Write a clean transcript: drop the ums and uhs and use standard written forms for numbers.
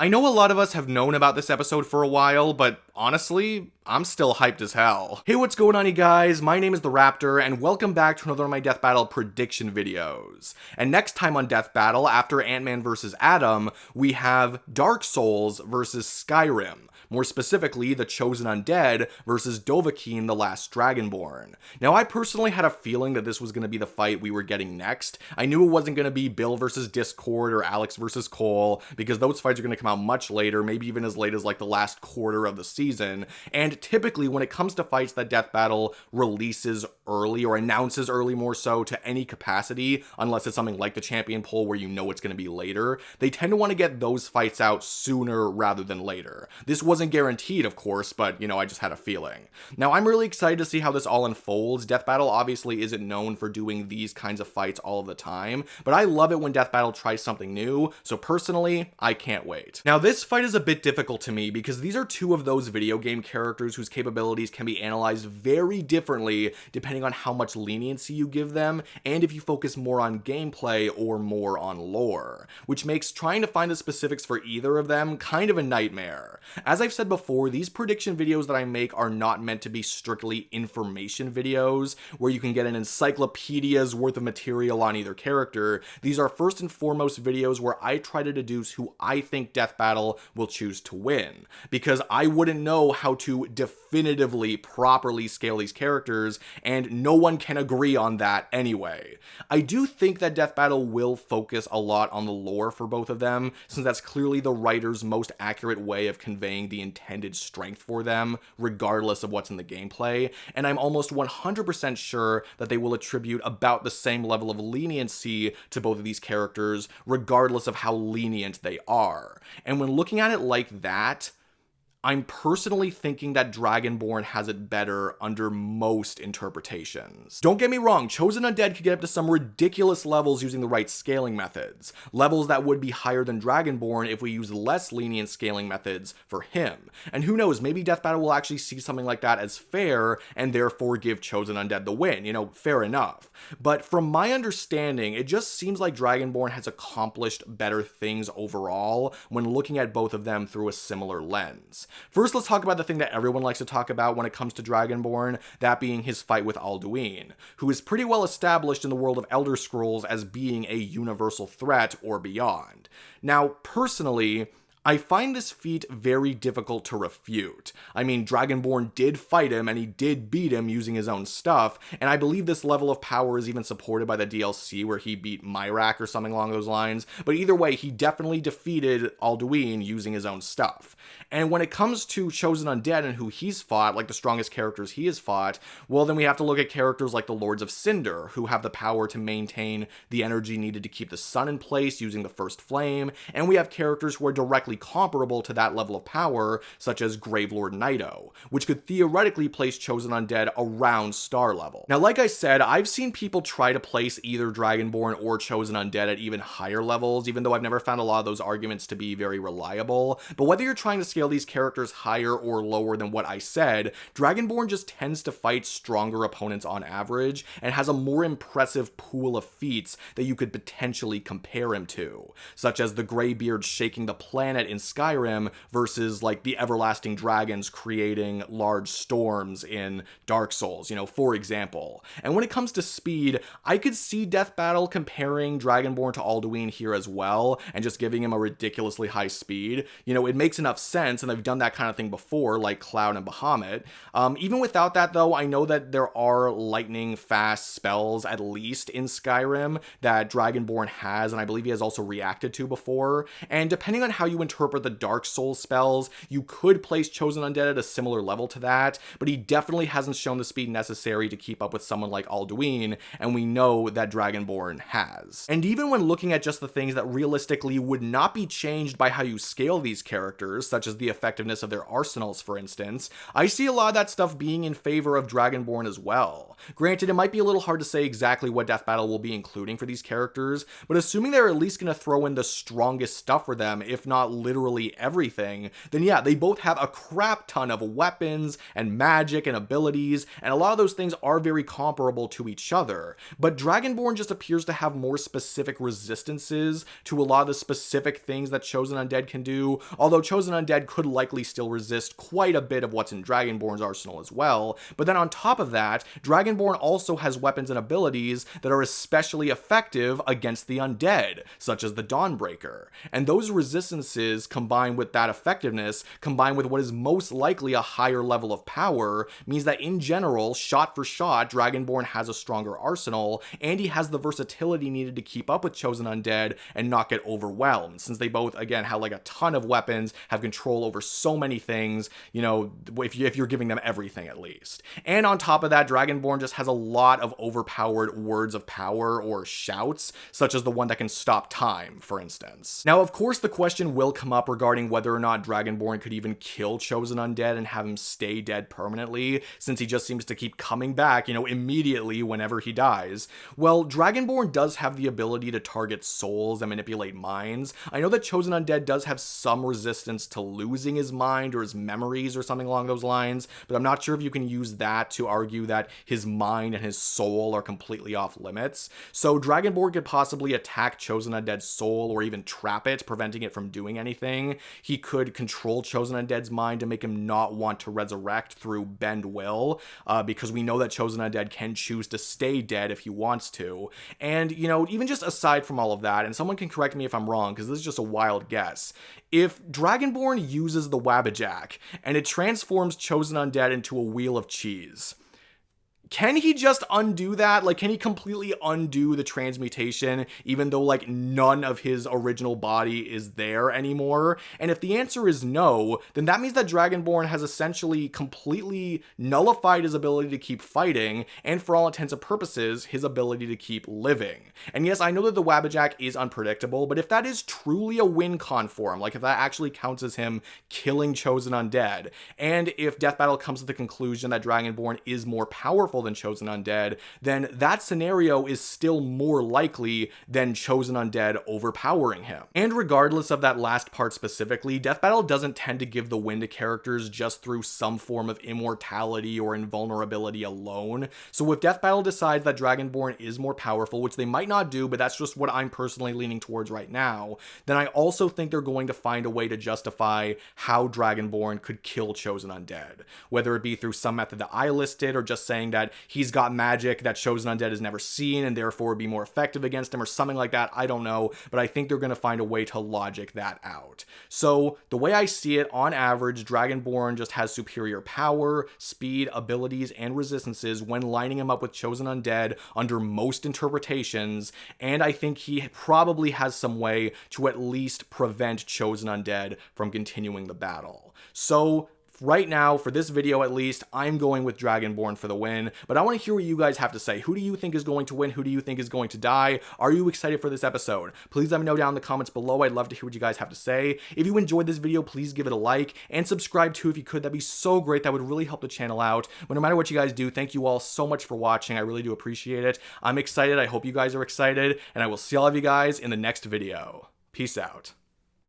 I know a lot of us have known about this episode for a while, but honestly, I'm still hyped as hell. Hey, what's going on, you guys? My name is The Raptor, and welcome back to another of my Death Battle prediction videos. And next time on Death Battle, after Ant-Man vs. Adam, we have Dark Souls vs. Skyrim. More specifically, the Chosen Undead versus Dovahkiin, the Last Dragonborn. Now, I personally had a feeling that this was going to be the fight we were getting next. I knew it wasn't going to be Bill versus Discord or Alex versus Cole, because those fights are going to come out much later, maybe even as late as like the last quarter of the season. And typically, when it comes to fights that Death Battle releases early, or announces early more so, to any capacity, unless it's something like the Champion Poll where you know it's going to be later, they tend to want to get those fights out sooner rather than later. This wasn't guaranteed, of course, but, I just had a feeling. Now, I'm really excited to see how this all unfolds. Death Battle obviously isn't known for doing these kinds of fights all of the time, but I love it when Death Battle tries something new, so personally, I can't wait. Now, this fight is a bit difficult to me because these are two of those video game characters whose capabilities can be analyzed very differently depending on how much leniency you give them, and if you focus more on gameplay or more on lore, which makes trying to find the specifics for either of them kind of a nightmare. As I've said before, these prediction videos that I make are not meant to be strictly information videos where you can get an encyclopedia's worth of material on either character. These are first and foremost videos where I try to deduce who I think Death Battle will choose to win, because I wouldn't know how to definitively properly scale these characters, and no one can agree on that anyway. I do think that Death Battle will focus a lot on the lore for both of them, since that's clearly the writer's most accurate way of conveying the intended strength for them, regardless of what's in the gameplay, and I'm almost 100% sure that they will attribute about the same level of leniency to both of these characters, regardless of how lenient they are. And when looking at it like that, I'm personally thinking that Dragonborn has it better under most interpretations. Don't get me wrong, Chosen Undead could get up to some ridiculous levels using the right scaling methods. Levels that would be higher than Dragonborn if we use less lenient scaling methods for him. And who knows, maybe Death Battle will actually see something like that as fair and therefore give Chosen Undead the win, fair enough. But from my understanding, it just seems like Dragonborn has accomplished better things overall when looking at both of them through a similar lens. First, let's talk about the thing that everyone likes to talk about when it comes to Dragonborn, that being his fight with Alduin, who is pretty well established in the world of Elder Scrolls as being a universal threat or beyond. Now, personally, I find this feat very difficult to refute. I mean, Dragonborn did fight him, and he did beat him using his own stuff, and I believe this level of power is even supported by the DLC where he beat Myrak or something along those lines, but either way, he definitely defeated Alduin using his own stuff. And when it comes to Chosen Undead and who he's fought, like the strongest characters he has fought, well, then we have to look at characters like the Lords of Cinder, who have the power to maintain the energy needed to keep the sun in place using the First Flame, and we have characters who are directly comparable to that level of power, such as Gravelord Naito, which could theoretically place Chosen Undead around star level. Now, like I said, I've seen people try to place either Dragonborn or Chosen Undead at even higher levels, even though I've never found a lot of those arguments to be very reliable. But whether you're trying to scale these characters higher or lower than what I said, Dragonborn just tends to fight stronger opponents on average, and has a more impressive pool of feats that you could potentially compare him to, such as the Greybeard shaking the planet in Skyrim versus like the everlasting dragons creating large storms in Dark Souls, for example. And when it comes to speed, I could see Death Battle comparing Dragonborn to Alduin here as well, and just giving him a ridiculously high speed. It makes enough sense, and I've done that kind of thing before, like Cloud and Bahamut. Even without that though, I know that there are lightning fast spells, at least in Skyrim, that Dragonborn has, and I believe he has also reacted to before, and depending on how you interpret the Dark Souls spells, you could place Chosen Undead at a similar level to that, but he definitely hasn't shown the speed necessary to keep up with someone like Alduin, and we know that Dragonborn has. And even when looking at just the things that realistically would not be changed by how you scale these characters, such as the effectiveness of their arsenals, for instance, I see a lot of that stuff being in favor of Dragonborn as well. Granted, it might be a little hard to say exactly what Death Battle will be including for these characters, but assuming they're at least going to throw in the strongest stuff for them, if not literally everything, then yeah, they both have a crap ton of weapons and magic and abilities, and a lot of those things are very comparable to each other. But Dragonborn just appears to have more specific resistances to a lot of the specific things that Chosen Undead can do, although Chosen Undead could likely still resist quite a bit of what's in Dragonborn's arsenal as well. But then on top of that, Dragonborn also has weapons and abilities that are especially effective against the undead, such as the Dawnbreaker. And those resistances combined with that effectiveness, combined with what is most likely a higher level of power, means that in general, shot for shot, Dragonborn has a stronger arsenal, and he has the versatility needed to keep up with Chosen Undead and not get overwhelmed, since they both, again, have like a ton of weapons, have control over so many things, you know, if you're giving them everything at least. And on top of that, Dragonborn just has a lot of overpowered words of power or shouts, such as the one that can stop time, for instance. Now, of course, the question will come up regarding whether or not Dragonborn could even kill Chosen Undead and have him stay dead permanently, since he just seems to keep coming back, you know, immediately whenever he dies. Well, Dragonborn does have the ability to target souls and manipulate minds. I know that Chosen Undead does have some resistance to losing his mind or his memories or something along those lines, but I'm not sure if you can use that to argue that his mind and his soul are completely off limits. So Dragonborn could possibly attack Chosen Undead's soul or even trap it, preventing it from doing anything. He could control Chosen Undead's mind to make him not want to resurrect through bend will, because we know that Chosen Undead can choose to stay dead if he wants to. And, you know, even just aside from all of that, and someone can correct me if I'm wrong, because this is just a wild guess, if Dragonborn uses the Wabbajack and it transforms Chosen Undead into a wheel of cheese, can he just undo that? Like, can he completely undo the transmutation, even though, like, none of his original body is there anymore? And if the answer is no, then that means that Dragonborn has essentially completely nullified his ability to keep fighting, and for all intents and purposes, his ability to keep living. And yes, I know that the Wabbajack is unpredictable, but if that is truly a win con for him, like if that actually counts as him killing Chosen Undead, and if Death Battle comes to the conclusion that Dragonborn is more powerful than Chosen Undead, then that scenario is still more likely than Chosen Undead overpowering him. And regardless of that last part specifically, Death Battle doesn't tend to give the win to characters just through some form of immortality or invulnerability alone. So if Death Battle decides that Dragonborn is more powerful, which they might not do, but that's just what I'm personally leaning towards right now, then I also think they're going to find a way to justify how Dragonborn could kill Chosen Undead, whether it be through some method that I listed or just saying that he's got magic that Chosen Undead has never seen and therefore would be more effective against him or something like that. I don't know, but I think they're going to find a way to logic that out. So the way I see it, on average, Dragonborn just has superior power, speed, abilities, and resistances when lining him up with Chosen Undead under most interpretations, and I think he probably has some way to at least prevent Chosen Undead from continuing the battle. So right now, for this video at least, I'm going with Dragonborn for the win, but I want to hear what you guys have to say. Who do you think is going to win? Who do you think is going to die? Are you excited for this episode? Please let me know down in the comments below. I'd love to hear what you guys have to say. If you enjoyed this video, please give it a like and subscribe too if you could. That'd be so great. That would really help the channel out. But no matter what you guys do, thank you all so much for watching. I really do appreciate it. I'm excited. I hope you guys are excited, and I will see all of you guys in the next video. Peace out.